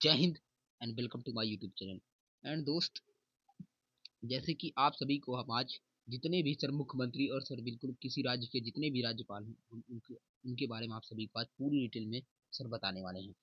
जय Hind and welcome to my YouTube channel. And दोस्त, जैसे कि आप सभी को हम आज जितने भी सर मुख्यमंत्री और सर बिल्कुल किसी राज्य के जितने भी राज्यपाल हैं उनके बारे में आप सभी को आज पूरी डिटेल में सर बताने वाले हैं।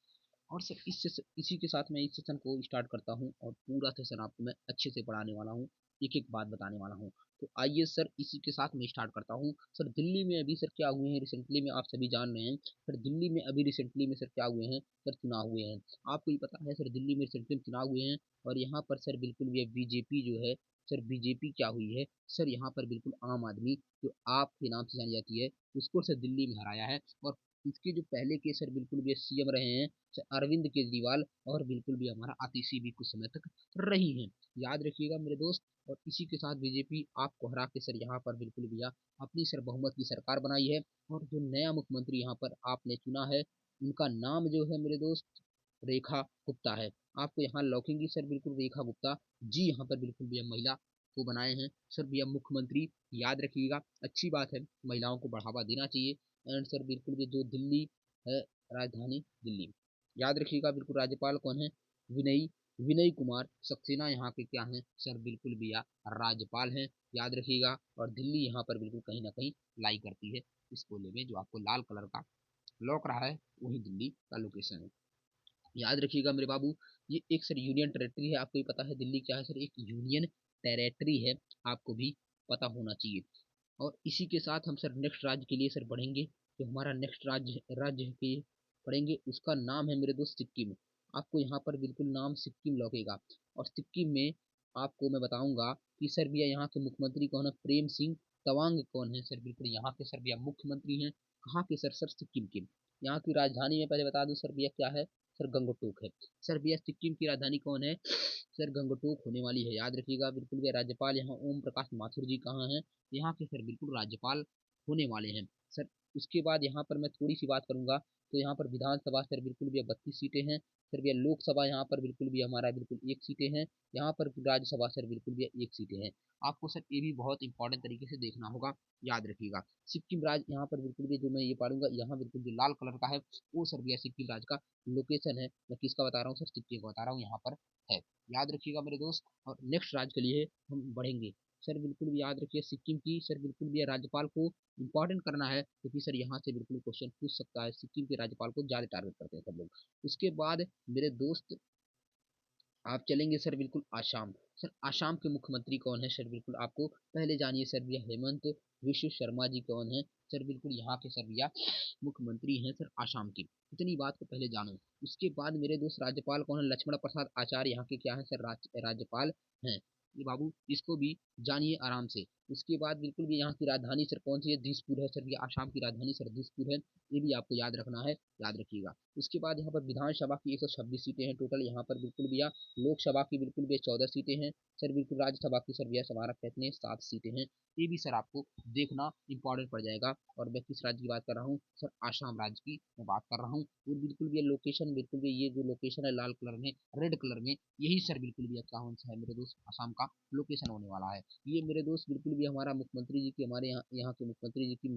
और सर इसी के साथ मैं इस सेशन को स्टार्ट करता हूँ और पूरा सेशन आपको मैं अच्छे से पढ़ाने वाला हूँ, एक एक बात बताने वाला हूँ। तो आइए सर इसी के साथ मैं स्टार्ट करता हूँ। सर दिल्ली में अभी सर क्या हुए हैं रिसेंटली में, आप सभी जान रहे हैं। सर दिल्ली में अभी रिसेंटली में सर क्या हुए हैं, सर चुनाव हुए हैं। आपको ये पता है सर दिल्ली में रिसेंटली चुनाव हुए हैं और यहाँ पर सर बिल्कुल भी बीजेपी जो है, सर बीजेपी क्या हुई है सर, यहाँ पर बिल्कुल आम आदमी जो आप के नाम से जानी जाती है उसको सर दिल्ली में हराया है। और इसके जो पहले के सर बिल्कुल भी सीएम रहे हैं सर अरविंद केजरीवाल, और बिल्कुल भी हमारा आतिशी भी कुछ समय तक रही हैं, याद रखिएगा मेरे दोस्त। और इसी के साथ बीजेपी आपको हरा के सर यहाँ पर बिल्कुल भी अपनी सर बहुमत की सरकार बनाई है। और जो नया मुख्यमंत्री यहाँ पर आपने चुना है उनका नाम जो है मेरे दोस्त रेखा गुप्ता है। आपको यहाँ लौकेंगी सर बिल्कुल रेखा गुप्ता जी, यहाँ पर बिल्कुल भी महिला को बनाए हैं सर भी मुख्यमंत्री, याद रखिएगा। अच्छी बात है, महिलाओं को बढ़ावा देना चाहिए। एंड सर बिल्कुल भी जो दिल्ली है, राजधानी दिल्ली, याद रखिएगा बिल्कुल राज्यपाल कौन है, विनय विनय कुमार सक्सेना यहाँ के क्या हैं सर, बिल्कुल भी राज्यपाल हैं, याद रखिएगा। और दिल्ली यहाँ पर बिल्कुल कहीं ना कहीं लाई करती है इस कोले में जो आपको लाल कलर का लौक रहा है, वही दिल्ली का लोकेशन है, याद रखिएगा मेरे बाबू। ये एक सर यूनियन टेरेटरी है, आपको ही पता है दिल्ली क्या है सर, एक यूनियन टेरेटरी है, आपको भी पता होना चाहिए। और इसी के साथ हम सर नेक्स्ट राज्य के लिए सर बढ़ेंगे। जो हमारा नेक्स्ट राज्य के पढ़ेंगे उसका नाम है मेरे दोस्त सिक्किम। आपको यहाँ पर बिल्कुल नाम सिक्किम लौकेगा। और सिक्किम में आपको मैं बताऊंगा कि सर भैया यहाँ के मुख्यमंत्री कौन है, प्रेम सिंह तवांग कौन है सर, बिल्कुल यहाँ के सर भैया मुख्यमंत्री हैं। कहाँ के सर, सर सिक्किम के। यहाँ की राजधानी में पहले बता दूं सर भैया क्या है, सर गंगटोक है। सर भैया सिक्किम की राजधानी कौन है, सर गंगटोक होने वाली है, याद रखिएगा बिल्कुल भैया। राज्यपाल यहाँ ओम प्रकाश माथुर जी कहाँ हैं, यहाँ के सर बिल्कुल राज्यपाल होने वाले हैं सर। उसके बाद यहाँ पर मैं थोड़ी सी बात करूंगा तो यहाँ पर विधानसभा सर बिल्कुल भी 32 सीटें हैं सर भैया। लोकसभा यहाँ पर बिल्कुल भी हमारा बिल्कुल 1 सीटें हैं। यहाँ पर राज्यसभा सर बिल्कुल भी 1 सीटें हैं। आपको सर ये भी बहुत इंपॉर्टेंट तरीके से देखना होगा, याद रखिएगा। सिक्किम राज्य यहाँ पर बिल्कुल भी जो मैं ये पढ़ूंगा, यहाँ बिल्कुल जो लाल कलर का है वो सर भैया सिक्किम राज्य का लोकेशन है। मैं किसका बता रहा हूँ सर, सिक्किम का बता रहा हूँ, यहाँ पर है, याद रखिएगा मेरे दोस्त। और नेक्स्ट राज्य के लिए हम बढ़ेंगे सर, बिल्कुल भी याद रखिए सिक्किम की सर बिल्कुल भी राज्यपाल को इंपॉर्टेंट करना है, क्योंकि सर यहाँ से बिल्कुल क्वेश्चन पूछ सकता है, सिक्किम के राज्यपाल को ज्यादा टारगेट करते हैं सब लोग। उसके बाद मेरे दोस्त आप चलेंगे सर बिल्कुल आसाम। सर आसाम के मुख्यमंत्री कौन है सर, बिल्कुल आपको पहले जानिए सर भैया हेमंत विश्व शर्मा जी कौन है सर, बिल्कुल यहाँ के सर भैया मुख्यमंत्री हैं सर आसाम के, इतनी बात को पहले जानो। उसके बाद मेरे दोस्त राज्यपाल कौन है, लक्ष्मण प्रसाद आचार्य यहाँ के क्या है सर, राज्यपाल हैं। ये बाबू इसको भी जानिए आराम से। उसके बाद बिल्कुल भी यहाँ की राजधानी सर कौन सी है, दिसपुर है सर, ये आसाम की राजधानी सर दिसपुर है, ये भी आपको याद रखना है, याद रखिएगा। उसके बाद यहाँ पर विधानसभा की 126 सीटें हैं टोटल, यहाँ पर बिल्कुल भी लोकसभा की बिल्कुल भी 14 सीटें हैं सर, बिल्कुल राज्यसभा की सर भैया हमारा कितने 7 सीटें हैं। ये भी सर आपको देखना इंपॉर्टेंट पड़ जाएगा। और मैं किस राज्य की बात कर रहा हूँ सर, आसाम राज्य की मैं बात कर रहा हूँ। और बिल्कुल भी लोकेशन बिल्कुल भी ये जो लोकेशन है लाल कलर में रेड कलर में, यही सर बिल्कुल भी कौन सा है मेरे दोस्त, आसाम का लोकेशन होने वाला है। ये मेरे दोस्त बिल्कुल भी हमारा मुख्यमंत्री जी की, हमारे यहाँ के मुख्यमंत्री जी की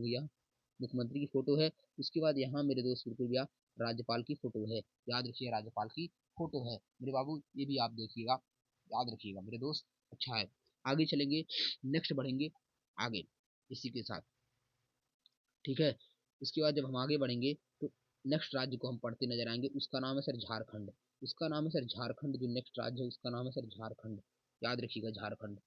मुख्यमंत्री की फोटो है। उसके बाद यहाँ मेरे दोस्त बिल्कुल भैया राज्यपाल की फोटो है, याद रखिए राज्यपाल की फोटो है मेरे बाबू, ये भी आप देखिएगा, याद रखिएगा मेरे दोस्त। अच्छा है, आगे चलेंगे, नेक्स्ट बढ़ेंगे आगे इसी के साथ, ठीक है। उसके बाद जब हम आगे बढ़ेंगे तो नेक्स्ट राज्य को हम पढ़ते नजर आएंगे, उसका नाम है सर झारखंड। उसका नाम है सर झारखंड, जो नेक्स्ट राज्य है उसका नाम है सर झारखंड, याद रखिएगा झारखंड।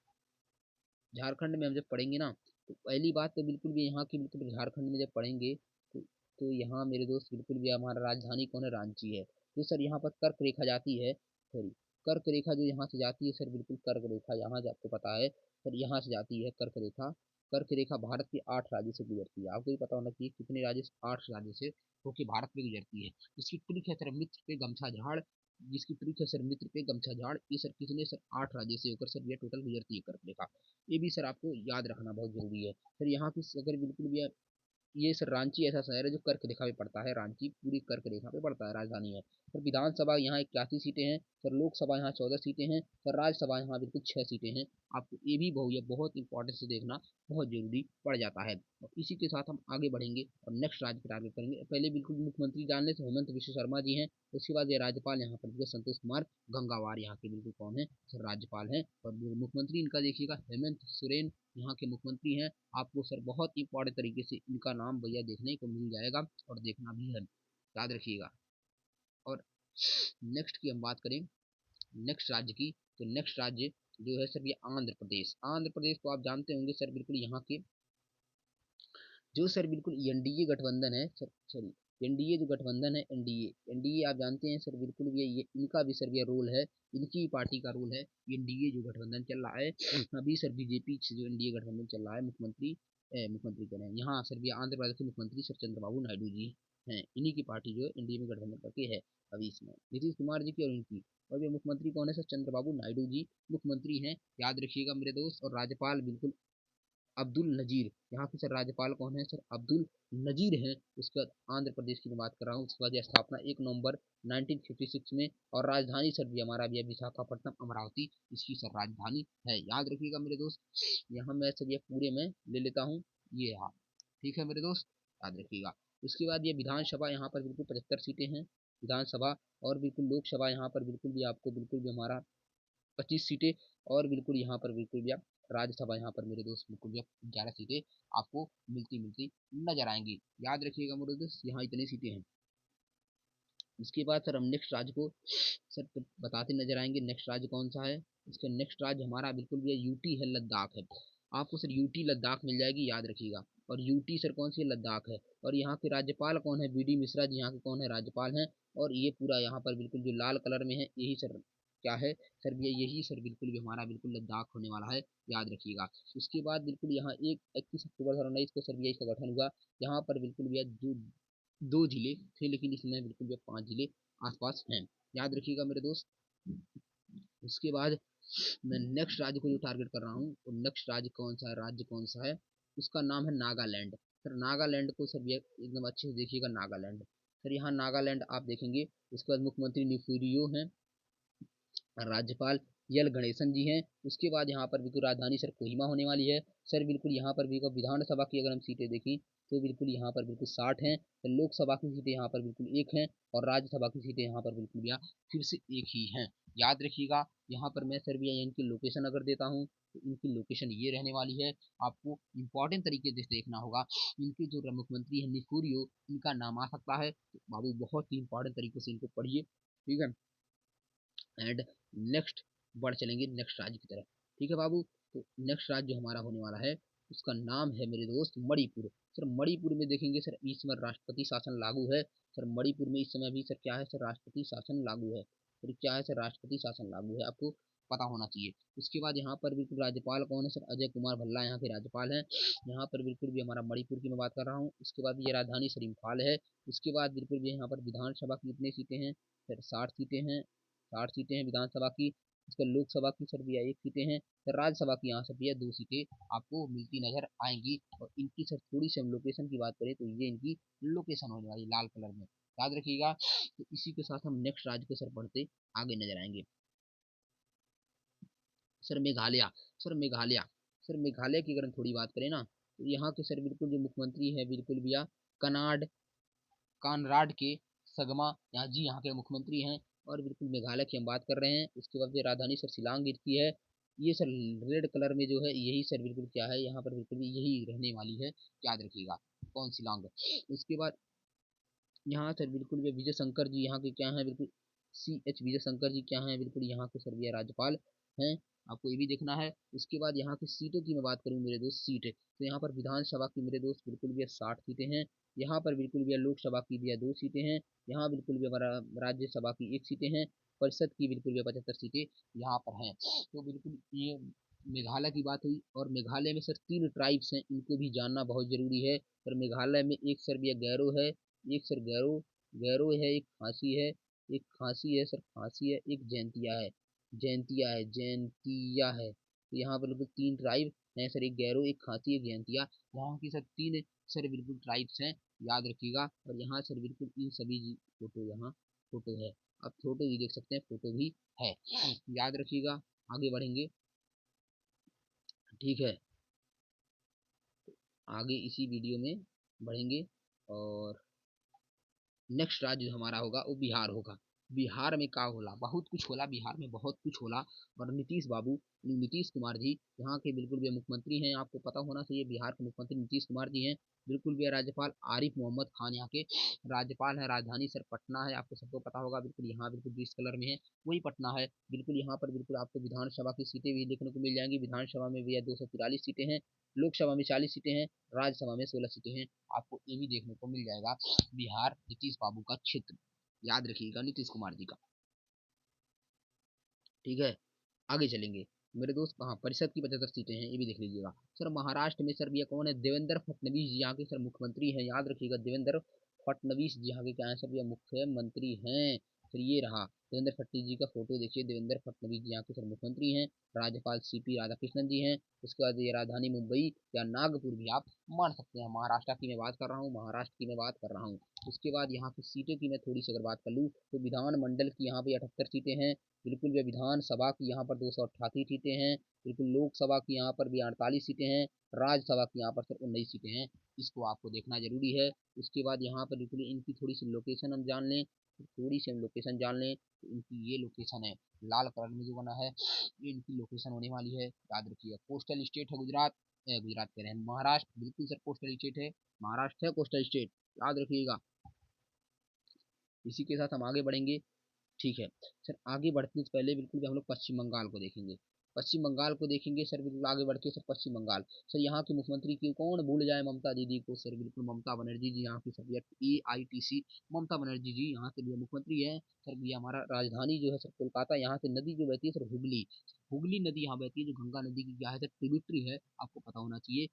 झारखंड में हम जब पढ़ेंगे ना तो पहली बात तो बिल्कुल भी यहाँ की बिल्कुल झारखंड में जब पढ़ेंगे तो यहाँ मेरे दोस्त बिल्कुल भी हमारा राजधानी कौन है, रांची है। तो सर यहाँ पर कर्क रेखा जाती है, सॉरी कर्क रेखा जो यहाँ से जाती है सर, बिल्कुल कर्क रेखा यहाँ आपको पता है सर, यहाँ से जाती है कर्क रेखा। कर्क रेखा भारत के 8 राज्य से गुजरती है, आपको भी पता होना चाहिए कितने राज्य, 8 राज्य से होके भारत में गुजरती है। इसकी ट्रिक है सर मित्र पे गमछा झाड़, जिसकी ट्रिक है सर मित्र पे गमछा झाड़, ये सर कितने सर 8 राज्य से होकर सर ये टोटल गुजरती है कर्क रेखा। ये भी सर आपको याद रखना बहुत जरूरी है सर। यहाँ की अगर बिल्कुल भी ये सर रांची ऐसा शहर है जो कर्क रेखा पे पड़ता है, रांची पूरी कर्क रेखा पे पड़ता है, राजधानी है। सर विधानसभा यहाँ 81 सीटें हैं सर, लोकसभा यहाँ 14 सीटें हैं सर, राज्यसभा यहाँ बिल्कुल 6 सीटें हैं। आपको ये भी बहुत इंपॉर्टेंट से देखना बहुत जरूरी पड़ जाता है। और इसी के साथ हम आगे बढ़ेंगे और नेक्स्ट राज्य पर टारगेट करेंगे। पहले बिल्कुल मुख्यमंत्री जानने से हेमंत विश्व शर्मा जी हैं। उसके बाद ये राज्यपाल यहाँ पर संतोष कुमार गंगावार यहाँ के बिल्कुल कौन है सर, राज्यपाल हैं। और मुख्यमंत्री इनका देखिएगा हेमंत सोरेन यहाँ के मुख्यमंत्री हैं। आपको सर बहुत इंपॉर्टेंट तरीके से इनका नाम भैया देखने को मिल जाएगा और देखना भी है, याद रखिएगा। और नेक्स्ट की हम बात करें, नेक्स्ट राज्य की, तो नेक्स्ट राज्य जो है सर ये आंध्र प्रदेश। आंध्र प्रदेश को आप जानते होंगे सर, बिल्कुल यहाँ के जो सर बिल्कुल एनडीए गठबंधन है सर, सॉरी एनडीए जो गठबंधन है, एनडीए एनडीए आप जानते हैं सर, बिल्कुल ये इनका भी सर ये रोल है, इनकी पार्टी का रोल है। एनडीए जो गठबंधन चल रहा है अभी सर, बीजेपी से जो एनडीए गठबंधन चल रहा है, मुख्यमंत्री कह रहे हैं यहाँ सर, ये आंध्र प्रदेश के मुख्यमंत्री सर चंद्रबाबू नायडू जी हैं। इन्हीं की पार्टी जो है एनडीए में गठबंधन करके है अभी इसमें, नीतीश कुमार जी की और इनकी। और ये मुख्यमंत्री कौन है सर, चंद्रबाबू नायडू जी मुख्यमंत्री हैं, याद रखिएगा मेरे दोस्त। और राज्यपाल बिल्कुल अब्दुल नजीर, यहाँ के सर राज्यपाल कौन है सर, अब्दुल नजीर हैं। उसके बाद आंध्र प्रदेश की मैं बात कर रहा हूँ। उसके बाद यह स्थापना 1 नवंबर 1956 में, और राजधानी सर भी हमारा भी विशाखापट्टनम अमरावती इसकी सर राजधानी है, याद रखिएगा मेरे दोस्त। यहाँ मैं सर ये पूरे में ले लेता हूँ, ये रहा, ठीक है मेरे दोस्त, याद रखिएगा। उसके बाद ये विधानसभा यहाँ पर बिल्कुल 75 सीटें हैं विधानसभा, और बिल्कुल लोकसभा यहाँ पर बिल्कुल भी आपको बिल्कुल भी हमारा 25 सीटें, और बिल्कुल यहाँ पर बिल्कुल भी आप राज्यसभा यहाँ पर मेरे दोस्त बिल्कुल भी 11 सीटें आपको मिलती मिलती नजर आएंगी, याद रखिएगा मेरे दोस्त, यहाँ इतनी सीटें हैं। इसके बाद सर हम नेक्स्ट राज्य को सर बताते नजर आएंगे, नेक्स्ट राज्य कौन सा है। इसका नेक्स्ट राज्य हमारा बिल्कुल भी यूटी है, लद्दाख है। आपको सर यूटी लद्दाख मिल जाएगी, याद रखिएगा। और यूटी सर कौन सी है, लद्दाख है। और यहाँ के राज्यपाल कौन है, बी डी मिश्रा जी यहाँ के कौन है, राज्यपाल हैं। और ये पूरा यहाँ पर बिल्कुल जो लाल कलर में है यही सर क्या है सर, ये यही सर बिल्कुल भी हमारा बिल्कुल लद्दाख होने वाला है, याद रखिएगा। उसके बाद बिल्कुल यहाँ 21 अक्टूबर 2019 को सर इसका गठन हुआ। यहाँ पर बिल्कुल भी जो 2 जिले थे, लेकिन इसमें बिल्कुल भी 5 जिले आसपास हैं, याद रखिएगा मेरे दोस्त। उसके बाद मैं नेक्स्ट राज्य को जो टारगेट कर रहा हूँ, तो नेक्स्ट राज्य कौन सा है, राज्य कौन सा है, उसका नाम है नागालैंड। सर नागालैंड को सर ये एकदम अच्छे से देखिएगा, नागालैंड सर, यहाँ नागालैंड आप देखेंगे। उसके बाद मुख्यमंत्री निफूरियो हैं, राज्यपाल यल गणेशन जी हैं। उसके बाद यहाँ पर बिल्कुल राजधानी सर कोहिमा होने वाली है। सर बिल्कुल यहाँ पर भी विधानसभा की अगर हम सीटें देखें तो बिल्कुल यहाँ पर बिल्कुल 60 हैं। तो लोकसभा की सीटें यहाँ पर बिल्कुल 1 हैं, और राज्यसभा की सीटें यहाँ पर बिल्कुल भी फिर से 1 ही हैं, याद रखिएगा। यहाँ पर मैं सर भी इनकी लोकेशन अगर देता हूँ तो इनकी लोकेशन ये रहने वाली है। आपको इंपॉर्टेंट तरीके से देखना होगा, इनके जो मुख्यमंत्री है निफूरियो, इनका नाम आ सकता है, तो बाबू बहुत ही इंपॉर्टेंट तरीके से इनको पढ़िए, ठीक है। एंड नेक्स्ट बढ़ चलेंगे नेक्स्ट राज्य की तरफ, ठीक है बाबू। तो नेक्स्ट राज्य जो हमारा होने वाला है उसका नाम है मेरे दोस्त मणिपुर। सर मणिपुर में देखेंगे सर, इस समय राष्ट्रपति शासन लागू है। सर मणिपुर में इस समय भी सर क्या है सर, राष्ट्रपति शासन लागू है। सर क्या है सर, राष्ट्रपति शासन लागू है, आपको पता होना चाहिए। उसके बाद यहाँ पर बिल्कुल राज्यपाल कौन है सर, अजय कुमार भल्ला यहाँ के राज्यपाल हैं। यहाँ पर बिल्कुल भी हमारा मणिपुर की मैं बात कर रहा हूँ। उसके बाद ये राजधानी सर इम्फाल है। उसके बाद बिल्कुल भी यहाँ पर विधानसभा की कितनी सीटें हैं सर, 60 सीटें हैं, 60 सीटें हैं विधानसभा की। इसका लोकसभा की सर भैया 1 सीटें हैं। सर राज्यसभा की यहाँ सर भैया 2 सीटें आपको मिलती नजर आएंगी। और इनकी सर थोड़ी सी हम लोकेशन की बात करें तो ये इनकी लोकेशन होने वाली लाल कलर में, याद रखिएगा। तो इसी के साथ हम नेक्स्ट राज्य के सर बढ़ते आगे नजर आएंगे। Sir Meghalaya, sir Meghalaya, sir Meghalaya की अगर हम थोड़ी बात करें ना, तो यहाँ के सर बिल्कुल जो मुख्यमंत्री है बिल्कुल भैया कनाड कानराड के सगमा यहाँ जी यहाँ के मुख्यमंत्री हैं। और बिल्कुल मेघालय की हम बात कर रहे हैं। उसके बाद ये राजधानी सर शिलांग की है। ये सर रेड कलर में जो है यही सर बिल्कुल क्या है, यहाँ पर बिल्कुल यही रहने वाली है, याद रखिएगा कौन शिलांग। उसके बाद यहाँ सर बिल्कुल भी विजय शंकर जी यहाँ के क्या हैं, बिल्कुल CH विजय शंकर जी क्या हैं, बिल्कुल यहाँ के सर ये राज्यपाल हैं, आपको ये भी देखना है। उसके बाद यहाँ की सीटों की मैं बात करूँ मेरे दोस्त, सीट तो यहाँ पर विधानसभा की मेरे दोस्त बिल्कुल भी 60 सीटें हैं। यहाँ पर बिल्कुल भी लोकसभा की भी 2 सीटें हैं। यहाँ बिल्कुल भी हमारा राज्यसभा की 1 सीटें हैं। परिषद की बिल्कुल भी 75 सीटें यहाँ पर हैं। तो बिल्कुल ये मेघालय की बात हुई। और मेघालय में सर 3 ट्राइब्स हैं, इनको भी जानना बहुत जरूरी है। और मेघालय में एक सर भी गैरो है, एक सर गैरो गैरो है, एक खांसी है, एक खांसी है सर, खांसी है, एक जैंतिया है, जैंतिया है, जैंतिया है। तो यहाँ पर बिल्कुल 3 ट्राइब हैं सर, एक गैरो, एक खांसी, एक जैंतिया। यहाँ की सर 3 सर बिल्कुल ट्राइब्स हैं, याद रखिएगा। और यहाँ सर बिल्कुल इन सभी फोटो, यहाँ फोटो है, आप फोटो भी देख सकते हैं, फोटो भी है, याद रखिएगा। आगे बढ़ेंगे, ठीक है, आगे इसी वीडियो में बढ़ेंगे। और नेक्स्ट राज्य जो हमारा होगा वो बिहार होगा। बिहार में का होला, बहुत कुछ होला, बिहार में बहुत कुछ होला। और नीतीश बाबू, नीतीश कुमार जी यहाँ के बिल्कुल भी मुख्यमंत्री हैं, आपको पता होना चाहिए, बिहार के मुख्यमंत्री नीतीश कुमार जी हैं। बिल्कुल भी राज्यपाल आरिफ मोहम्मद खान यहाँ के राज्यपाल है। राजधानी सर पटना है, आपको सबको पता होगा, बिल्कुल यहाँ बिल्कुल जिस कलर में है वही पटना है। बिल्कुल यहाँ पर बिल्कुल आपको विधानसभा की सीटें भी देखने को मिल जाएंगी। विधानसभा में भी 243 सीटें हैं, लोकसभा में 40 सीटें हैं, राज्यसभा में 16 सीटें हैं, आपको ये भी देखने को मिल जाएगा। बिहार नीतीश बाबू का क्षेत्र, याद रखिएगा, नीतीश कुमार जी का, ठीक है। आगे चलेंगे मेरे दोस्त, कहाँ परिषद की 75 सीटें हैं, ये भी देख लीजिएगा। सर महाराष्ट्र में सर भैया कौन है, देवेंद्र फडणवीस जी यहाँ के सर मुख्यमंत्री हैं, याद रखिएगा, देवेंद्र फडणवीस जी यहाँ के क्या है सर भैया, मुख्यमंत्री हैं। फिर ये रहा देवेंद्र फडणवीस जी का फोटो देखिए, देवेंद्र फडणवीस जी यहाँ के सर मुख्यमंत्री हैं। राज्यपाल सीपी राधाकृष्णन जी हैं। उसके बाद ये राजधानी मुंबई या नागपुर भी आप मान सकते हैं, महाराष्ट्र की मैं बात कर रहा हूँ, महाराष्ट्र की मैं बात कर रहा हूँ। उसके बाद यहाँ की सीटें की मैं थोड़ी सी अगर बात कर लूँ, तो विधानमंडल की यहाँ पे 78 सीटें हैं, बिल्कुल भी विधानसभा की यहाँ पर 288 सीटें हैं, बिल्कुल लोकसभा की यहाँ पर भी 48 सीटें हैं, राज्यसभा की यहाँ पर सिर्फ 19 सीटें हैं। इसको आपको देखना जरूरी है। उसके बाद यहाँ पर बिल्कुल इनकी थोड़ी सी लोकेशन हम जान लें, थोड़ी सी हम लोकेशन जान लें, तो इनकी ये लोकेशन है, लाल कलर में जो बना है, ये इनकी लोकेशन होने वाली है, याद रखिएगा। कोस्टल स्टेट है गुजरात, गुजरात कह रहे हैं, महाराष्ट्र, बिल्कुल सर कोस्टल स्टेट है, महाराष्ट्र है कोस्टल स्टेट, याद रखिएगा। इसी के साथ हम आगे बढ़ेंगे, ठीक है। सर आगे बढ़ने से पहले बिल्कुल भी हम लोग पश्चिम बंगाल को देखेंगे, पश्चिम बंगाल को देखेंगे सर, बिल्कुल आगे बढ़ के सर पश्चिम बंगाल। सर यहाँ की मुख्यमंत्री की कौन भूल जाए, ममता दीदी को, सर बिल्कुल ममता बनर्जी जी यहाँ की सर, AITC ममता बनर्जी जी यहाँ के लिए मुख्यमंत्री है। सर ये हमारा राजधानी जो है सर कोलकाता, यहाँ से नदी जो बहती है सर हुगली, हुगली नदी यहाँ बहती है, जो गंगा नदी की क्या है सर ट्रिब्यूटरी है, आपको पता होना चाहिए।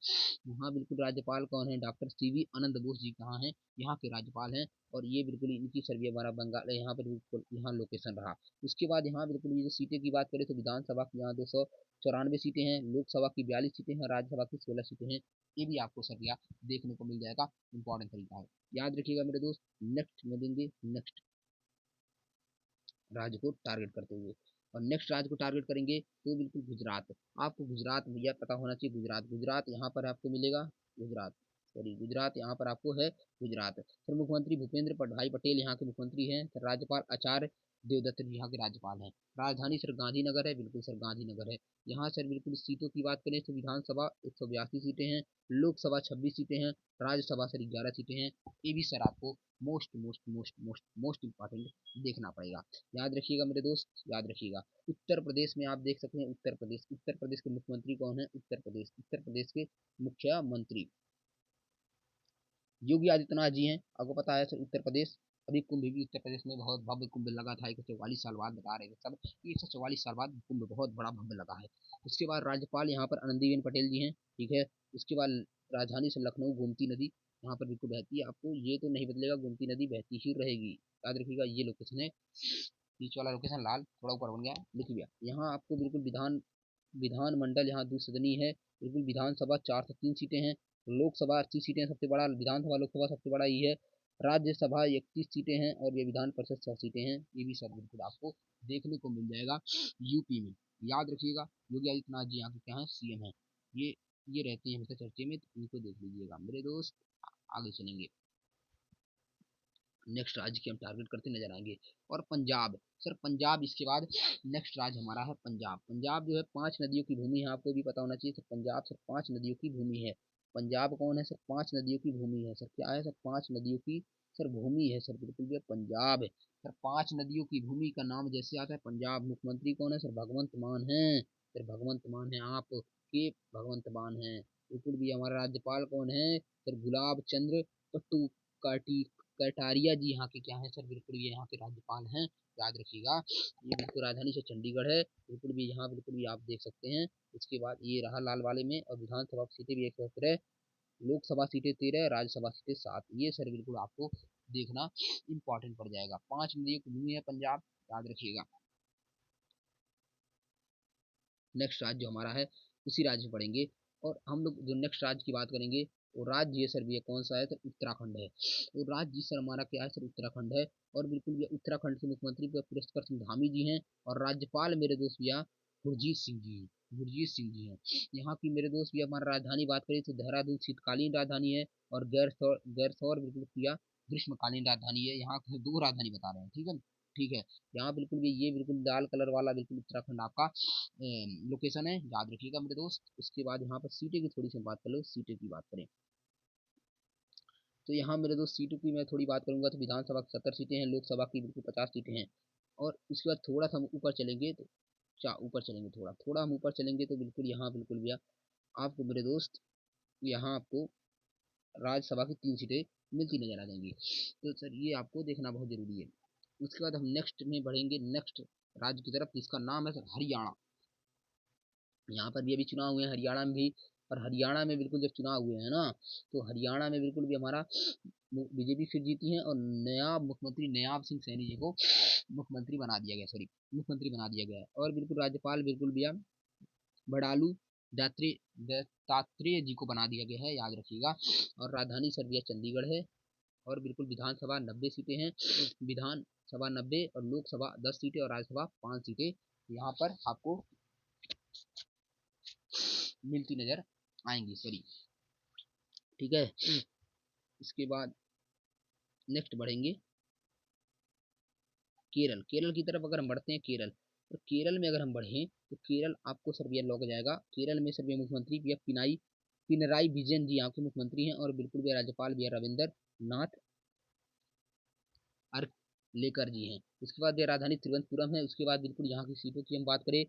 यहाँ बिल्कुल राज्यपाल कौन है, डॉक्टर CV आनंद बोस जी कहाँ हैं, यहाँ के राज्यपाल हैं। और ये बिल्कुल इनकी सर्वे हमारा बंगाल है, यहाँ पर बिल्कुल यहाँ लोकेशन रहा। उसके बाद यहाँ बिल्कुल ये जो सीटें की बात करें, तो विधानसभा की यहाँ 294 सीटें हैं, लोकसभा की 42 सीटें हैं, राज्यसभा की 16 सीटें हैं। ये भी आपको सर यहाँ देखने को मिल जाएगा, इंपॉर्टेंट तरीका है, याद रखिएगा मेरे दोस्त। नेक्स्ट में देंगे, नेक्स्ट राज्य को टारगेट करते हुए, और नेक्स्ट राज्य को टारगेट करेंगे तो बिल्कुल गुजरात। आपको गुजरात भैया पता होना चाहिए, गुजरात, गुजरात यहाँ पर आपको मिलेगा, गुजरात, सॉरी गुजरात यहाँ पर आपको है, गुजरात। सर मुख्यमंत्री भूपेंद्र भाई पटेल यहाँ के मुख्यमंत्री हैं। सर राज्यपाल आचार्य देवदत्त जी यहाँ के राज्यपाल हैं। राजधानी सर गांधीनगर है, बिल्कुल सर गांधीनगर है। यहाँ सर बिल्कुल सीटों की बात करें तो विधानसभा 182 सीटें हैं, लोकसभा 26 सीटें हैं, राज्यसभा सर 11 सीटें हैं। ये भी सर आपको most most most most most important देखना पड़ेगा, याद रखिएगा मेरे दोस्त, याद रखिएगा। उत्तर प्रदेश में आप देख सकते हैं, उत्तर प्रदेश, उत्तर प्रदेश के मुख्यमंत्री कौन है, उत्तर प्रदेश, उत्तर प्रदेश के मुख्यमंत्री योगी आदित्यनाथ जी हैं, आपको पता है सर। उत्तर प्रदेश, अभी कुंभ भी उत्तर प्रदेश में बहुत भव्य कुंभ लगा था, 144 साल बाद बता रहे थे सब, 144 साल बाद कुंभ बहुत बड़ा भव्य लगा है। उसके बाद राज्यपाल यहाँ पर आनंदीबेन पटेल जी हैं, ठीक है। उसके बाद राजधानी से लखनऊ गोमती नदी यहाँ पर बिल्कुल बहती है, आपको ये तो नहीं बदलेगा, गोमती नदी बहती ही रहेगी, याद रखिएगा। ये लोकेशन है, बीच वाला लोकेशन लाल थोड़ा ऊपर बन गया, लिख लिया। यहाँ आपको बिल्कुल विधानमंडल यहाँ द्विसदनीय है, बिल्कुल विधानसभा 403 सीटें हैं, लोकसभा 80 सीटें, सबसे बड़ा विधानसभा लोकसभा सबसे बड़ा ये है। राज्यसभा 31 सीटें हैं, और ये विधान परिषद 100 सीटें हैं। ये भी सब बिल्कुल आपको देखने को मिल जाएगा यूपी में, याद रखिएगा। योगी आदित्यनाथ जी यहाँ के क्या है, CM है। ये रहते हैं हमेशा चर्चे में, तो इनको देख लीजिएगा मेरे दोस्त। आगे चलेंगे, नेक्स्ट राज्य की हम टारगेट करते नजर आएंगे। और पंजाब, सर पंजाब इसके बाद नेक्स्ट राज्य हमारा है पंजाब। पंजाब जो है 5 नदियों की भूमि है, आपको भी पता होना चाहिए सर। पंजाब सर 5 नदियों की भूमि है। पंजाब कौन है सर, 5 नदियों की भूमि है सर, क्या है सर, 5 नदियों की सर भूमि है सर, बिल्कुल भी पंजाब है सर। 5 नदियों की भूमि का नाम जैसे आता है पंजाब। मुख्यमंत्री कौन है सर, भगवंत मान है सर, भगवंत मान है, आप के भगवंत मान है। बिल्कुल भी हमारा राज्यपाल कौन है सर, गुलाब चंद्र पट्टू कटारिया जी यहाँ के क्या है सर, बिल्कुल ये यहाँ के राज्यपाल हैं, याद रखिएगा। ये बिल्कुल राजधानी से चंडीगढ़ है, बिल्कुल भी यहाँ बिल्कुल भी आप देख सकते हैं। इसके बाद ये रहा लाल वाले में, और विधानसभा सीटें भी 117, लोकसभा सीटें 13, राज्यसभा सीटें 7। ये सर बिल्कुल आपको देखना इंपॉर्टेंट पड़ जाएगा। 5 नदियों की भूमि है पंजाब, याद रखिएगा। नेक्स्ट राज्य जो हमारा है उसी राज्य में पढ़ेंगे। और हम लोग जो नेक्स्ट राज्य की बात करेंगे और राज्य ये सर भैया कौन सा है, सर उत्तराखंड है। और राज्य सर हमारा क्या है, सर उत्तराखंड है। और बिल्कुल ये उत्तराखंड के मुख्यमंत्री पुष्कर सिंह धामी जी हैं। और राज्यपाल मेरे दोस्त भैया गुरजीत सिंह जी हैं, गुरजीत सिंह जी हैं। यहाँ की मेरे दोस्त भैया हमारा राजधानी बात करें तो देहरादून शीतकालीन राजधानी है, और गैरसौर बिल्कुल भैया ग्रीष्मकालीन राजधानी है। यहाँ की दो राजधानी बता रहे हैं, ठीक है, ठीक है। यहाँ बिल्कुल भी ये बिल्कुल लाल कलर वाला बिल्कुल उत्तराखंड आपका लोकेशन है, याद रखिएगा मेरे दोस्त। उसके बाद यहाँ पर सीटें की थोड़ी सी बात कर लो, सीटें की बात करें तो यहाँ मेरे दोस्त सीटों की मैं थोड़ी बात करूंगा तो विधानसभा की 70 सीटें हैं, लोकसभा की बिल्कुल 50 सीटें हैं। और उसके बाद थोड़ा सा हम ऊपर चलेंगे तो ऊपर चलेंगे, थोड़ा थोड़ा हम ऊपर चलेंगे तो बिल्कुल यहाँ बिल्कुल भैया आपको मेरे दोस्त यहाँ आपको राज्यसभा की 3 सीटें मिलती नजर आ जाएंगी। तो सर ये आपको देखना बहुत जरूरी है। उसके बाद हम नेक्स्ट में बढ़ेंगे, नेक्स्ट राज्य की तरफ जिसका नाम है सर हरियाणा। यहाँ पर भी अभी चुनाव हुए हैं हरियाणा में भी। और हरियाणा में बिल्कुल जब चुनाव हुए हैं ना, तो हरियाणा में बिल्कुल भी हमारा बीजेपी फिर जीती है, और नया मुख्यमंत्री नयाब सिंह सैनी जी को मुख्यमंत्री बना दिया गया, सॉरी मुख्यमंत्री बना दिया गया है। और बिल्कुल राज्यपाल बिल्कुल भी बड़ालू दत्तात्रेय जी को बना दिया गया है, याद रखिएगा। और राजधानी सर भैया चंडीगढ़ है। और बिल्कुल विधानसभा 90 सीटें हैं, विधानसभा 90 और लोकसभा 10 सीटें और राज्यसभा 5 सीटें यहाँ पर आपको मिलती नजर आएंगी, सॉरी, ठीक है। इसके बाद नेक्स्ट बढ़ेंगे केरल। केरल की तरफ अगर हम बढ़ते हैं, केरल, तो केरल में अगर हम बढ़ें तो केरल आपको सर भैया लौक जाएगा। केरल में सर भैया मुख्यमंत्री भैया पिनराई विजयन जी यहाँ के मुख्यमंत्री हैं। और बिल्कुल भैया राज्यपाल भैया रविंद्र नाथ अर्क लेकर जी हैं। उसके बाद ये राजधानी तिरुवनंतपुरम है। उसके बाद बिल्कुल यहाँ की सीटों की हम बात करें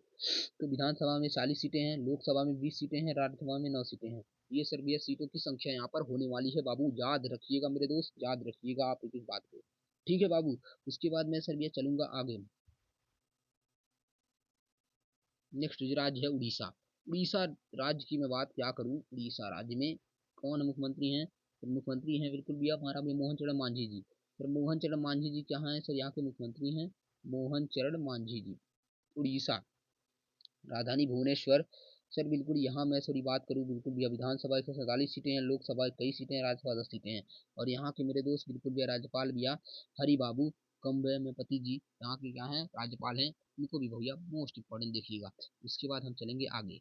तो विधानसभा में 40 सीटें हैं, लोकसभा में 20 सीटें हैं, राज्यसभा में 9 सीटें हैं। ये सर भैया सीटों की संख्या यहाँ पर होने वाली है बाबू, याद रखिएगा मेरे दोस्त, याद रखिएगा आप इस बात को, ठीक है बाबू। उसके बाद मैं सर भैया चलूंगा आगे। नेक्स्ट राज्य है उड़ीसा। उड़ीसा राज्य की मैं बात क्या करूँ, उड़ीसा राज्य में कौन मुख्यमंत्री हैं, तो मुख्यमंत्री हैं बिल्कुल भैया हमारा भी मोहन चरण मांझी जी। सर मोहन चरण मांझी जी क्या हैं, सर यहाँ के मुख्यमंत्री हैं मोहन चरण मांझी जी। उड़ीसा राजधानी भुवनेश्वर। सर बिल्कुल यहाँ मैं थोड़ी बात करूँ, बिल्कुल भैया विधानसभा 147 सीटें हैं, लोकसभा 23 सीटें हैं, राज्यसभा 10 सीटें हैं। और यहाँ के मेरे दोस्त बिल्कुल भैया राज्यपाल भैया हरि बाबू कम्बेमपति जी यहाँ के क्या हैं, राज्यपाल हैं। इनको भी भैया मोस्ट इंपॉर्टेंट देखिएगा। उसके बाद हम चलेंगे आगे।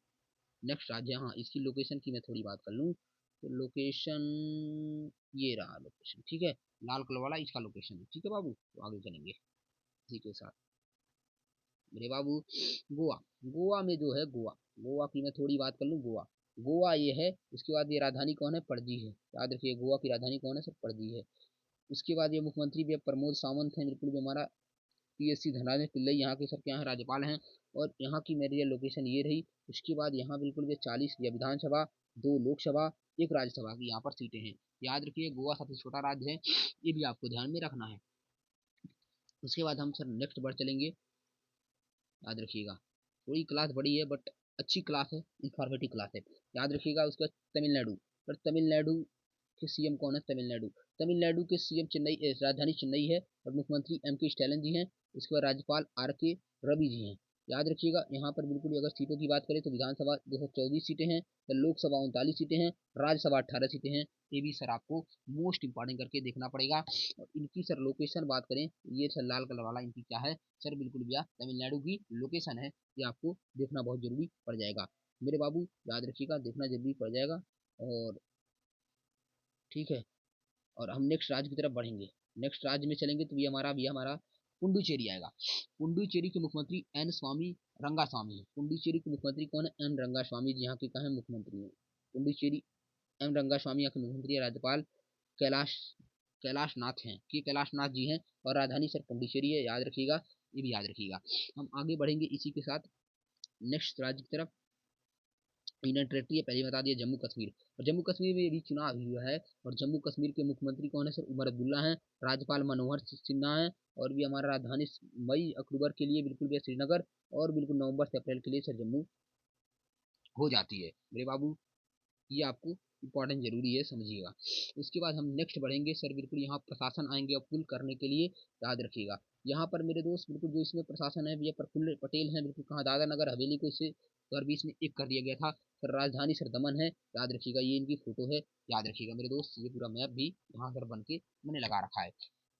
नेक्स्ट राज्य, हाँ इसकी लोकेशन की मैं थोड़ी बात कर लूँ तो लोकेशन ये रहा लोकेशन, ठीक है, लाल कलर वाला इसका लोकेशन है, ठीक है बाबू। तो आगे चलेंगे इसी के साथ मेरे बाबू। गोवा, गोवा में जो है गोवा, गोवा की मैं थोड़ी बात कर लूँ। गोवा, गोवा ये है। उसके बाद ये राजधानी कौन है, पणजी है, याद रखिए गोवा की राजधानी कौन है, सर पणजी है। उसके बाद ये मुख्यमंत्री भी प्रमोद सावंत हैं, बिल्कुल भी हमारा पीएससी धनराज पिल्लई यहाँ के सर क्या है, राज्यपाल हैं। और यहाँ की मेरी लोकेशन ये रही। उसके बाद यहाँ बिल्कुल भी 40 या विधानसभा, 2 लोकसभा, 1 राज्यसभा की यहाँ पर सीटें हैं, याद रखिए। गोवा सबसे छोटा राज्य है, ये भी आपको ध्यान में रखना है। उसके बाद हम सर नेक्स्ट बढ़ चलेंगे, याद रखिएगा। थोड़ी क्लास बड़ी है बट अच्छी क्लास है, इंफॉर्मेटिव क्लास है, याद रखिएगा। उसके बाद तमिलनाडु, पर तमिलनाडु के सीएम कौन है, तमिलनाडु, तमिलनाडु के सीएम चेन्नई, राजधानी चेन्नई है। और मुख्यमंत्री एम के स्टैलिन जी हैं। उसके बाद राज्यपाल आर के रवि जी हैं, याद रखिएगा। यहाँ पर बिल्कुल अगर सीटों की बात करें तो विधानसभा 224 सीटें हैं, लोकसभा 39 सीटें हैं, राज्यसभा 18 सीटें हैं। ये भी सर आपको मोस्ट इंपॉर्टेंट करके देखना पड़ेगा। और इनकी सर लोकेशन बात करें, ये सर लाल कलर वाला इनकी क्या है, सर बिल्कुल भैया तमिलनाडु की लोकेशन है। ये आपको देखना बहुत जरूरी पड़ जाएगा मेरे बाबू, याद रखिएगा, देखना जरूरी पड़ जाएगा। और ठीक है, और हम नेक्स्ट राज्य की तरफ बढ़ेंगे। नेक्स्ट राज्य में चलेंगे तो ये हमारा पुडुचेरी आएगा। पुडुचेरी के मुख्यमंत्री एन स्वामी रंगास्वामी है। पुडुचेरी के मुख्यमंत्री कौन है, एन रंगास्वामी जी यहाँ के कहा मुख्यमंत्री है। पुडुचेरी एम रंगास्वामी यहाँ के मुख्यमंत्री, राज्यपाल कैलाश कैलाश नाथ हैं, कि कैलाश नाथ जी हैं। और राजधानी सर पुडुचेरी है, याद रखिएगा, ये भी याद रखिएगा। हम आगे बढ़ेंगे इसी के साथ नेक्स्ट राज्य की तरफ। यूनियन टेरेटरी है, पहले बता दिया जम्मू कश्मीर। और जम्मू कश्मीर में भी चुनाव हुआ है। और जम्मू कश्मीर के मुख्यमंत्री कौन है, सर उमर अब्दुल्ला हैं। राज्यपाल मनोहर सिन्हा है। और भी हमारा राजधानी मई अक्टूबर के लिए बिल्कुल भी श्रीनगर, और बिल्कुल नवंबर से अप्रैल के लिए सर जम्मू हो जाती है मेरे बाबू। ये आपको इंपॉर्टेंट जरूरी है, समझिएगा। उसके बाद हम नेक्स्ट बढ़ेंगे सर, बिल्कुल यहाँ प्रशासन आएंगे अप्रूव करने के लिए, याद रखिएगा। यहाँ पर मेरे दोस्त बिल्कुल जो इसमें प्रशासन है, भैया प्रफुल्ल पटेल हैं, बिल्कुल कहाँ दादरा नगर हवेली को इससे 2020 में एक कर दिया गया था। सर राजधानी सर दमन है, याद रखिएगा, ये इनकी फोटो है, याद रखिएगा मेरे दोस्त, ये पूरा मैप भी यहाँ पर बन के मैंने लगा रखा है।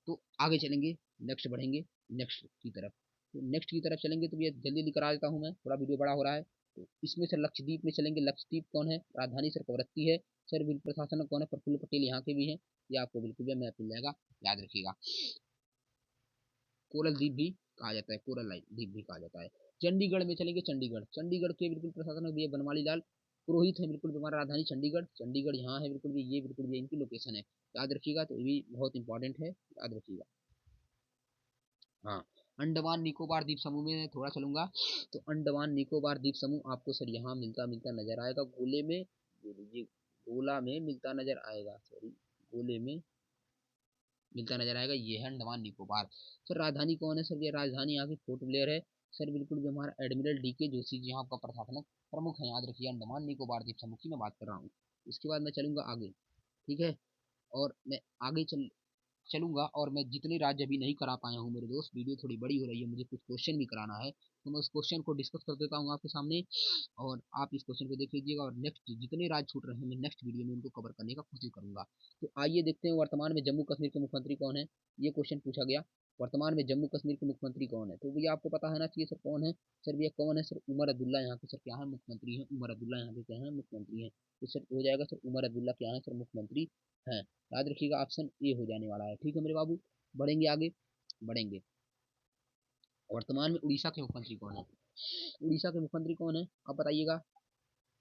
तो आगे चलेंगे, नेक्स्ट बढ़ेंगे, नेक्स्ट की तरफ। तो नेक्स्ट की तरफ चलेंगे तो ये जल्दी जल्दी करा देता हूँ मैं, थोड़ा वीडियो बड़ा हो रहा है। तो इसमें सर लक्षद्वीप में चलेंगे, लक्षद्वीप कौन है, राजधानी सर कवरत्ती है। सर बिल्कुल प्रशासन कौन है, प्रफुल्ल पटेल यहाँ के भी हैं, ये आपको बिल्कुल भी मैप मिल जाएगा, याद रखिएगा। कोरल द्वीप भी कहा जाता है, कोरल द्वीप भी कहा जाता है। चंडीगढ़ में चलेंगे, चंडीगढ़, चंडीगढ़ के बिल्कुल प्रशासक भी है बनवाली लाल पुरोहित है, बिल्कुल हमारा राजधानी चंडीगढ़, चंडीगढ़ यहाँ है बिल्कुल भी, ये बिल्कुल भी इनकी लोकेशन है, याद रखिएगा। तो ये भी बहुत इंपॉर्टेंट है, याद रखिएगा। हाँ, अंडमान निकोबार द्वीप समूह में थोड़ा चलूंगा। तो अंडमान निकोबार द्वीप समूह आपको सर यहाँ मिलता मिलता नजर आएगा, गोले में, ये गोला में मिलता नजर आएगा, सॉरी, गोले में मिलता नजर आएगा, ये है अंडमान निकोबार। सर राजधानी कौन है, सर ये राजधानी यहाँ की पोर्ट ब्लेयर है। सर बिल्कुल भी हमारा एडमिरल DK जोशी जी यहाँ का प्रशासनिक प्रमुख है, याद रखिए, अंडमान निकोबार द्वीप समूह की मैं बात कर रहा हूँ। इसके बाद मैं चलूंगा आगे, ठीक है, और मैं आगे चलूंगा, और मैं जितने राज्य अभी नहीं करा पाया हूँ मेरे दोस्त, वीडियो थोड़ी बड़ी हो रही है, मुझे कुछ क्वेश्चन भी कराना है, तो मैं उस क्वेश्चन को डिस्कस कर देता हूँ आपके सामने, और आप इस क्वेश्चन को देख लीजिएगा, और नेक्स्ट जितने राज्य छूट रहे हैं मैं नेक्स्ट वीडियो में उनको कवर करने का कोशिश करूंगा। तो आइए देखते हैं वर्तमान में जम्मू कश्मीर के मुख्यमंत्री कौन है, ये क्वेश्चन पूछा गया, वर्तमान में जम्मू कश्मीर के मुख्यमंत्री कौन है, तो भैया आपको पता है ना चाहिए सर कौन है। सर भैया कौन है, सर उमर अब्दुल्ला यहाँ के सर क्या है, मुख्यमंत्री है, उमर अब्दुल्ला यहाँ के क्या है, मुख्यमंत्री है। तो सर हो जाएगा सर उमर अब्दुल्ला क्या है, सर मुख्यमंत्री है, याद रखिएगा, ऑप्शन ए हो जाने वाला है, ठीक है मेरे बाबू। बढ़ेंगे आगे, बढ़ेंगे। वर्तमान में उड़ीसा के मुख्यमंत्री कौन है, उड़ीसा के मुख्यमंत्री कौन है, आप बताइएगा,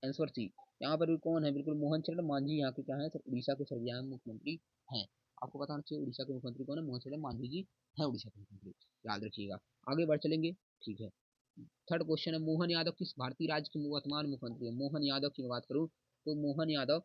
आंसर सी। यहाँ पर भी कौन है, बिल्कुल मोहन चरण मांझी यहाँ के क्या है, सर उड़ीसा के सर यहाँ मुख्यमंत्री हैं। आपको पता होना चाहिए उड़ीसा के मुख्यमंत्री कौन है, मोहन चरण मांझी जी हैं उड़ीसा के मुख्यमंत्री, याद रखिएगा। आगे बढ़ चलेंगे, ठीक है। थर्ड क्वेश्चन है, मोहन यादव किस भारतीय राज्य के वर्तमान मुख्यमंत्री है, मोहन यादव की मैं बात करूँ तो मोहन यादव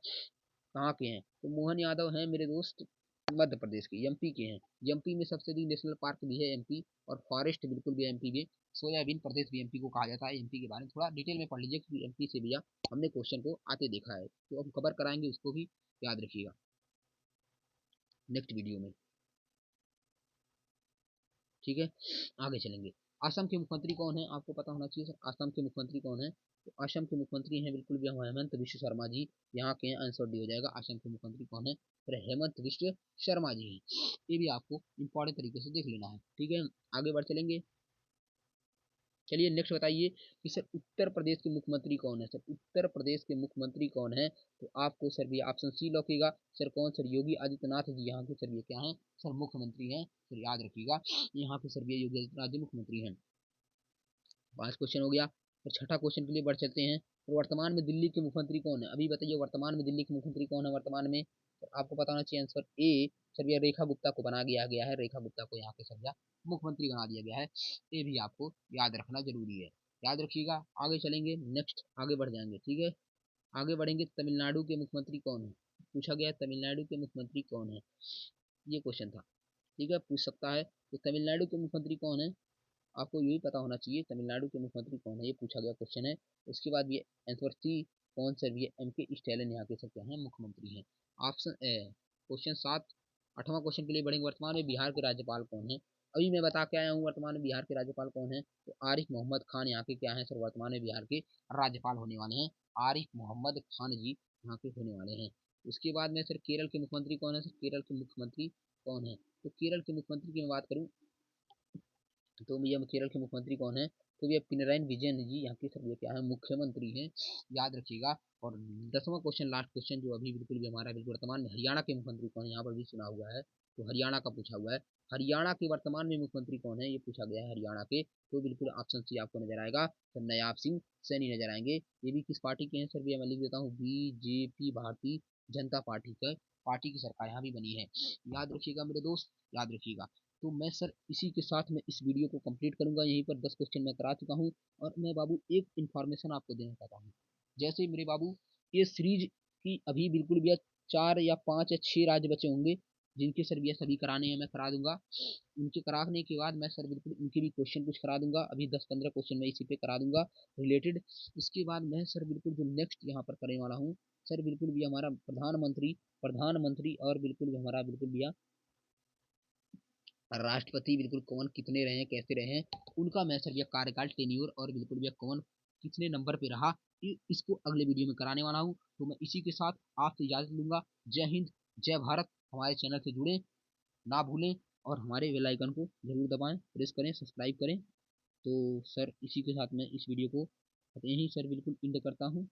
कहाँ के हैं, तो मोहन यादव हैं मेरे दोस्त मध्य प्रदेश के, MP के हैं। MP में सबसे बड़ी नेशनल पार्क भी है MP, और फॉरेस्ट बिल्कुल भी MP में, सोयाबीन प्रदेश भी MP को कहा जाता है। MP के बारे में थोड़ा डिटेल में पढ़ लीजिए, क्योंकि MP से भैया हमने क्वेश्चन को आते देखा है, तो हम कवर कराएंगे उसको भी, याद रखिएगा नेक्स्ट वीडियो में, ठीक है। आगे चलेंगे, असम के मुख्यमंत्री कौन है, आपको पता होना चाहिए सर असम के मुख्यमंत्री कौन है, तो असम के मुख्यमंत्री हैं बिल्कुल भी हेमंत बिश्व शर्मा जी, यहाँ के आंसर डी हो जाएगा, असम के मुख्यमंत्री कौन है, फिर हेमंत बिश्व शर्मा जी हैं, ये भी आपको इंपॉर्टेंट तरीके से देख लेना है, ठीक है। आगे बढ़ चलेंगे, चलिए नेक्स्ट बताइए कि सर उत्तर प्रदेश के मुख्यमंत्री कौन है, सर उत्तर प्रदेश के मुख्यमंत्री कौन है, तो आपको सर भी ऑप्शन सी लौकेगा, सर कौन, सर योगी आदित्यनाथ जी यहाँ के सर ये क्या है, सर मुख्यमंत्री हैं, सर याद रखिएगा, यहाँ पे सर ये योगी आदित्यनाथ जी मुख्यमंत्री हैं। 5 क्वेश्चन हो गया, और छठा क्वेश्चन के लिए बढ़ चलते हैं, तो वर्तमान में दिल्ली के मुख्यमंत्री कौन है, अभी बताइए वर्तमान में दिल्ली के मुख्यमंत्री कौन है वर्तमान में, तो आपको पता होना चाहिए आंसर ए, सर ये रेखा गुप्ता को बना दिया गया है, रेखा गुप्ता को यहाँ के सर मुख्यमंत्री बना दिया गया है, ये भी आपको याद रखना जरूरी है, याद रखिएगा। आगे चलेंगे, नेक्स्ट आगे बढ़ जाएंगे, ठीक है। आगे बढ़ेंगे, तमिलनाडु के मुख्यमंत्री कौन है, पूछा गया तमिलनाडु के मुख्यमंत्री कौन है, ये क्वेश्चन था, ठीक है, पूछ सकता है, तो तमिलनाडु के मुख्यमंत्री कौन है, आपको यही पता होना चाहिए तमिलनाडु के मुख्यमंत्री कौन है, ये पूछा गया क्वेश्चन है। उसके बाद ये आंसर सी, कौन सर, ये MP स्टैलिन यहाँ के सर क्या है, मुख्यमंत्री हैं। ऑप्शन ए, क्वेश्चन 7, 8वां क्वेश्चन के लिए बढ़ेंगे, वर्तमान में बिहार के राज्यपाल कौन है, अभी मैं बता के आया हूँ वर्तमान में बिहार के राज्यपाल कौन है, तो आरिफ मोहम्मद खान यहाँ के क्या है सर, वर्तमान में बिहार के राज्यपाल होने वाले हैं, आरिफ मोहम्मद खान जी यहाँ के होने वाले हैं। उसके बाद में सर केरल के मुख्यमंत्री कौन है, सर केरल के मुख्यमंत्री कौन है, तो केरल के मुख्यमंत्री की मैं बात करूँ तो भैया केरल के मुख्यमंत्री कौन है, तो भैया पिनराई विजयन जी यहाँ के सर ये क्या है, मुख्यमंत्री हैं, याद रखिएगा। और 10वां क्वेश्चन, लास्ट क्वेश्चन जो अभी बिल्कुल भी हमारा बिल्कुल वर्तमान में हरियाणा के मुख्यमंत्री कौन है, यहाँ पर भी सुना हुआ है, तो हरियाणा का पूछा हुआ है, हरियाणा के वर्तमान में मुख्यमंत्री कौन है, ये पूछा गया है हरियाणा के, तो बिल्कुल ऑप्शन सी आपको नजर आएगा, तो नयाब सिंह सैनी नजर आएंगे, ये भी किस पार्टी के हैं सर, भैया मैं लिख देता हूँ, BJP भारतीय जनता पार्टी का, पार्टी की सरकार यहाँ भी बनी है, याद रखिएगा मेरे दोस्त, याद रखिएगा। तो मैं सर इसी के साथ मैं इस वीडियो को कंप्लीट करूंगा, यहीं पर 10 क्वेश्चन मैं करा चुका हूँ, और मैं बाबू एक इन्फॉर्मेशन आपको देना चाहता हूँ, जैसे मेरे बाबू ये सीरीज की अभी बिल्कुल भैया 4 या 5 या 6 राज्य बचे होंगे, जिनके सर भैया सभी कराने हैं, मैं करा दूंगा, उनके कराने के बाद मैं सर बिल्कुल उनके भी क्वेश्चन कुछ करा दूंगा, अभी 10-15 क्वेश्चन मैं इसी पे करा दूंगा रिलेटेड। इसके बाद मैं सर बिल्कुल जो नेक्स्ट यहाँ पर करने वाला हूँ, सर बिल्कुल भी हमारा प्रधानमंत्री और बिल्कुल भी हमारा बिल्कुल भैया राष्ट्रपति बिल्कुल कौन कितने रहे हैं कैसे रहे हैं, उनका मैं सर ये कार्यकाल टेन्योर और बिल्कुल भी कौन कितने नंबर पे रहा, इसको अगले वीडियो में कराने वाला हूँ। तो मैं इसी के साथ आपसे इजाजत लूंगा। जय हिंद, जय भारत। हमारे चैनल से जुड़े ना भूलें और हमारे बेल आइकन को जरूर दबाएं, प्रेस करें, सब्सक्राइब करें। तो सर इसी के साथ मैं इस वीडियो को यहीं सर बिल्कुल एंड करता हूँ।